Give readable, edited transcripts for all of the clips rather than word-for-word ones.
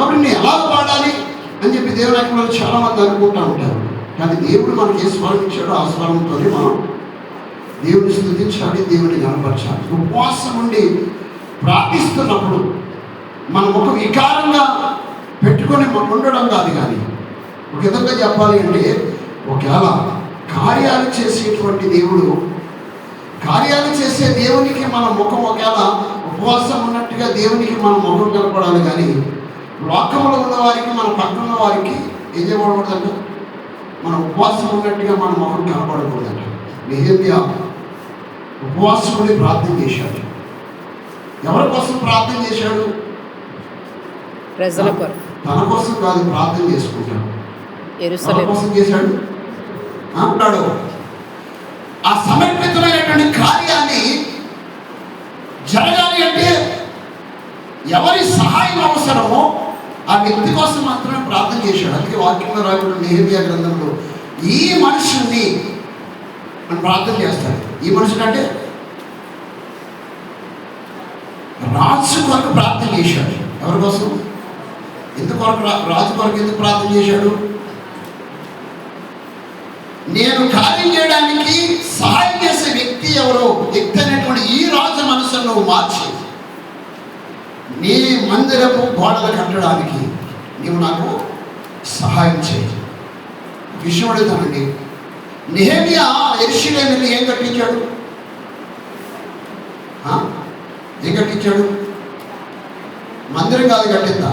కాబట్టి నేను ఎలా పాడాలి అని చెప్పి దేవుని వాక్యంలో చాలా మంది అనుకుంటూ ఉంటారు. కానీ దేవుడు మనకి ఏ స్వరం ఇచ్చాడో ఆ స్వరంతోనే మనం దేవుని స్తుతించాలి, దేవుని కనపరచాలి. ఉపవాసం ఉండి ప్రార్థిస్తున్నప్పుడు మన ముఖం వికారంగా పెట్టుకొని ఉండడం కాదు, కానీ ఒక విధంగా చెప్పాలి అంటే ఒకవేళ కార్యాలు చేసేటువంటి దేవుడు, కార్యాలు చేసే దేవునికి మన ముఖం ఒకవేళ ఉపవాసం ఉన్నట్టుగా దేవునికి మన ముఖం కనపడాలి, కానీ లోకంలో ఉన్న వారికి మన పక్కన వారికి ఏం చేయకూడదంట, మన ఉపవాసం ఉన్నట్టుగా మన ముఖం కనపడకూడదంట. నెహెమ్యా ఉపవాసం ఉండి ప్రార్థన చేశాడు. ఎవరి కోసం ప్రార్థన చేశాడు? ప్రజల కొరకు. తన కోసం కాదు, ప్రార్థన చేసుకుంటాడు. యెరూషలేము కోసం చేశాడు అంటాడు. ఆ సమర్పితమైనటువంటి కార్యాన్ని జరగాలి అంటే ఎవరి సహాయం అవసరమో ఆ వ్యక్తి కోసం మాత్రమే ప్రార్థన చేశాడు. అందుకే వాక్యంలో రాయబడిన నెహెమ్యా గ్రంథంలో ఈ మనుషుల్ని మనం ప్రార్థన చేస్తాడు. ఈ మనుషులు అంటే రాజు కొరకు ప్రార్థన చేశాడు. ఎవరి కోసం? ఎందుకు రాజు కొరకు ఎందుకు ప్రార్థన చేశాడు? నేను కార్యం చేయడానికి సహాయం చేసే వ్యక్తి ఎవరో, వ్యక్తి అనేటువంటి ఈ రాజు మనసును నువ్వు మార్చి నీ మందిరపు గోడలు కట్టడానికి నీవు నాకు సహాయం చేయి. విషయం అడుగుతానండి, నెహెమ్యా యెరూషలేముని ఏం కట్టించాడు? ఏం కట్టించాడు? మందిరం కాదు కట్టిందా,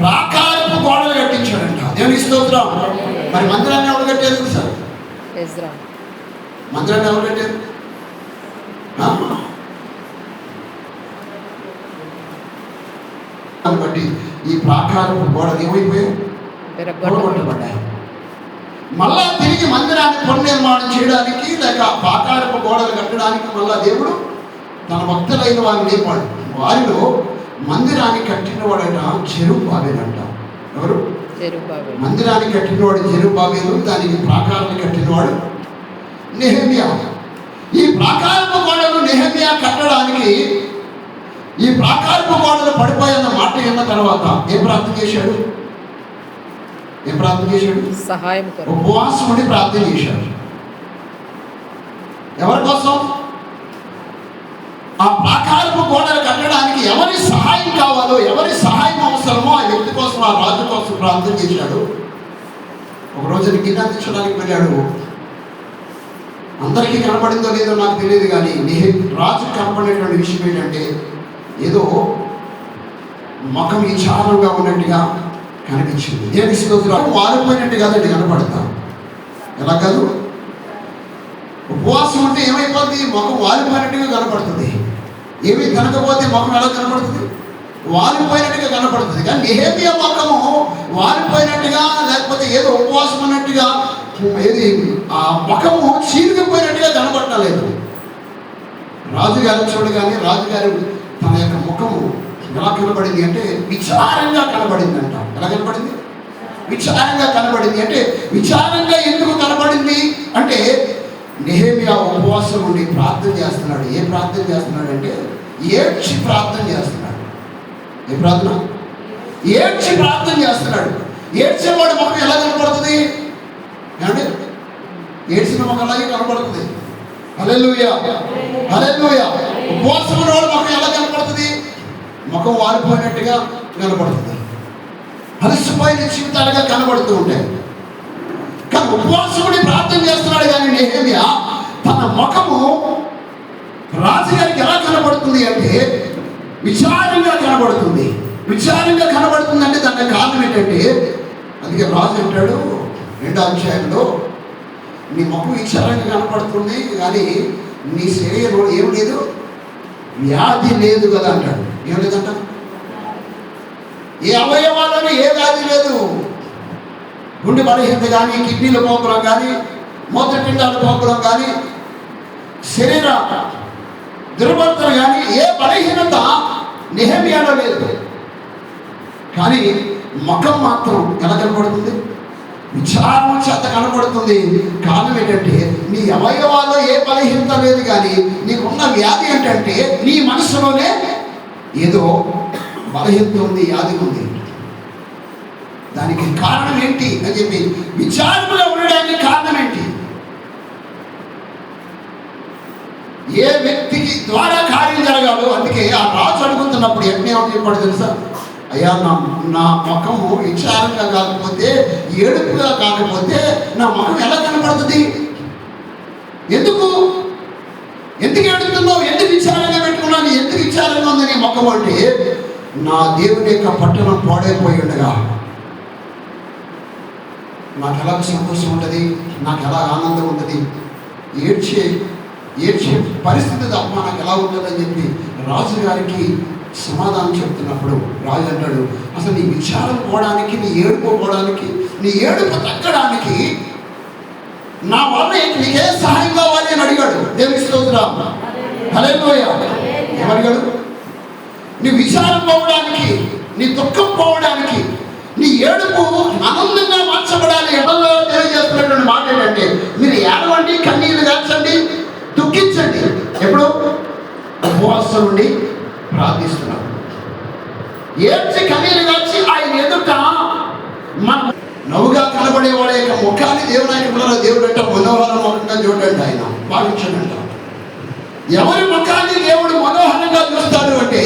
ప్రాకారపు గోడలు కట్టించాడంట. దేవునికి స్తోత్రం. మరి మందిరాన్ని ఎవరు కట్టారు సార్? ఎజ్రా. మందిరాన్ని ఎవరు కట్టారు? బట్టి ఈ ప్రాకారపు గోడలు ఏమైపోయాయి? కొట్టబడ్డాయి. మళ్ళా తిరిగి మందిరాన్ని పునర్నిర్మాణం చేయడానికి లేక ప్రాకారపు గోడలు కట్టడానికి మళ్ళా దేవుడు తన భక్తులైన వారిని లేపాడు. వారిలో మందిరాన్ని కట్టినవాడట జెరుబ్బాబెలు అంట. ఎవరు? మందిరాన్ని కట్టినవాడు జెరుబ్బాబెలు, దానికి ప్రాకారాన్ని కట్టినవాడు నెహెమ్యా. ఈ ప్రాకారపు గోడలు నెహెమ్యా కట్టడానికి, ఈ ప్రాకారపు గోడలు పడిపోయన్న మాట విన్న తర్వాత ఏం ప్రార్థన చేశాడు? ఏం ప్రార్థన చేశాడు? సహాయం. ఉపవాసం ఉండి ప్రార్థన చేశాడు. ఎవరి కోసం? ఆ ప్రాకారపు గోడలు కట్టడానికి ఎవరి సహాయం కావాలో, ఎవరి సహాయం అవసరమో ఆ వ్యక్తి కోసం, ఆ రాజు కోసం ప్రార్థన చేశాడు. ఒకరోజు గిన్నె అందించడానికి వెళ్ళాడు. అందరికీ కనపడిందో లేదో నాకు తెలియదు, కానీ రాజు కనపడేటువంటి విషయం ఏంటంటే ఏదో ముఖం విచారంగా ఉన్నట్టుగా కనిపించింది. దేవుని స్తోత్రం. వారిపోయినట్టు కాదండి కనపడతా. ఎలా కాదు? ఉపవాసం ఉంటే ఏమైపోతుంది? ముఖం వాలిపోయినట్టుగా కనపడుతుంది. ఏమీ కనకపోతే ముఖం ఎలా కనపడుతుంది? వాలిపోయినట్టుగా కనపడుతుంది. కానీ నెహెమ్యా ముఖము వాలిపోయినట్టుగా లేకపోతే ఏదో ఉపవాసం అన్నట్టుగా ఏది ఆ ముఖము చీలిపోయినట్టుగా కనపడలేదు. రాజుగారు చూడగానే రాజుగారు తన యొక్క ముఖము ఎలా కనబడింది అంటే విచారంగా కనబడిందంట. ఎలా కనబడింది? విచారంగా కనబడింది. అంటే విచారంగా ఎందుకు కనబడింది అంటే నెహెమ్యా ఉపవాసం ఉండి ప్రార్థన చేస్తున్నాడు. ఏ ప్రార్థన చేస్తున్నాడు అంటే ఏడ్చి ప్రార్థన చేస్తున్నాడు. ఏ ప్రార్థన? ఏడ్చి ప్రార్థన చేస్తున్నాడు. ఏడ్చేవాడు ముఖం ఎలా కనపడుతుంది? ఏమంటే ఏడ్చిన ముఖం అలాగే కనపడుతుంది. హల్లెలూయా, హల్లెలూయా. ఉపవాసం ఉన్నవాడు ముఖం ఎలా కనపడుతుంది? ముఖం వారిపోయినట్టుగా కనపడుతుంది. అలసిపోయిన జీవితాలుగా కనబడుతూ ఉంటాయి. కానీ ఉపవాసముడి ప్రార్థన చేస్తున్నాడు. కానీ నెహెమ్యా తన ముఖము రాజుగారికి ఎలా కనబడుతుంది అంటే విచారంగా కనబడుతుంది. విచారంగా కనబడుతుంది అంటే దానికి కారణం ఏంటంటే, అందుకే రాజు అంటాడు 2వ అధ్యాయంలో, నీ ముఖం విచారంగా కనపడుతుంది కానీ నీ శరీరంలో ఏం లేదు, వ్యాధి లేదు కదా అంటాడు. ఏం లేదంట? ఏ అవయవాలను ఏ వ్యాధి లేదు. గుండె బలహీనత కానీ, కిడ్నీల పోకలం కానీ, మూత్రపిండాల పోకలం కానీ, శరీర దుర్బలతలు కానీ ఏ బలహీనత నెహెమ్యాలో లేదు. కానీ ముఖం మాత్రం ఎలా కనపడుతుంది? విచారం చేత కనపడుతుంది. కారణం ఏంటంటే నీ అవయవాల్లో ఏ బలహీనత లేదు, కానీ నీకున్న వ్యాధి ఏంటంటే నీ మనసులోనే ఏదో బలహీనత ఉంది, వ్యాధి ఉంది. దానికి కారణం ఏంటి అని చెప్పి విచారంలో ఉండడానికి కారణం ఏంటి? ఏ వ్యక్తికి ద్వారా కార్యం జరగాలో. అందుకే ఆ రాజు అడుగుతున్నప్పుడు యజ్ఞం చెప్పాడు తెలుసా? అయ్యా, నా ముఖము విచారంగా కాకపోతే, ఏడుపుగా కాకపోతే నా ముఖం ఎలా కనపడుతుంది? ఎందుకు ఏడుతున్నావు? ఎందుకు విచారంగా పెట్టుకున్నాను? ఎందుకు విచారంగా ఉంది నీ ముఖం అంటే, నా దేవుని యొక్క పట్టణం పాడైపోయి ఉండగా నాకు ఎలా సంతోషం ఉంటుంది, నాకు ఎలా ఆనందం ఉంటుంది, ఏడ్చే పరిస్థితి తప్ప నాకు ఎలా ఉంటుందని చెప్పి రాజుగారికి సమాధానం చెప్తున్నప్పుడు రాజు అంటాడు, అసలు నీ విచారం పోవడానికి, నీ ఏడుపు పోవడానికి, నీ ఏడుపు తగ్గడానికి నా వల్ల నీకే సహాయం కావాలి అని అడిగాడు. దేవుని స్తోత్రం. హల్లెలూయా. ఏమడిగాడు? నీ విచారం పోవడానికి, నీ దుఃఖం పోవడానికి, నీ ఏడుపు ఆనందంగా మార్చబడాలి. ఎవరిలో తెలియజేస్తున్నటువంటి మాట ఏంటంటే, మీరు ఏడవండి, కన్నీళ్ళు కాల్చండి, దుఃఖించండి. ఎప్పుడు? ఉపవాసం నుండి ప్రార్థిస్తున్నారు. ఏడ్చి కన్నీళ్ళు కాల్చి ఆయన ఎదుట మన నవ్వుగా కనబడేవాడే యొక్క ముఖాన్ని దేవుడు అంటే మనోహర ముఖంగా చూడండి. ఆయన భావించడంట. ఎవరి ముఖాన్ని దేవుడు మనోహరంగా చూస్తాడు అంటే,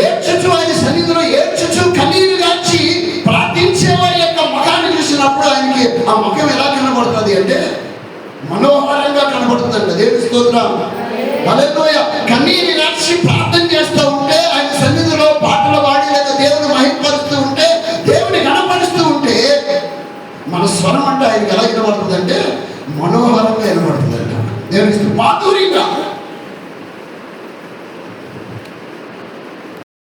ఏడ్చుచు ఆయన సన్నిధిలో ఏడ్చుచు కన్నీరు గార్చి ప్రార్థించే వారి యొక్క ముఖాన్ని చూసినప్పుడు ఆయనకి ఆ ముఖం ఎలా కనబడుతుంది అంటే మనోహరంగా కనబడుతుందంట. దేవుని స్తోత్రం. హల్లెలూయా. కన్నీరు గార్చి ప్రార్థన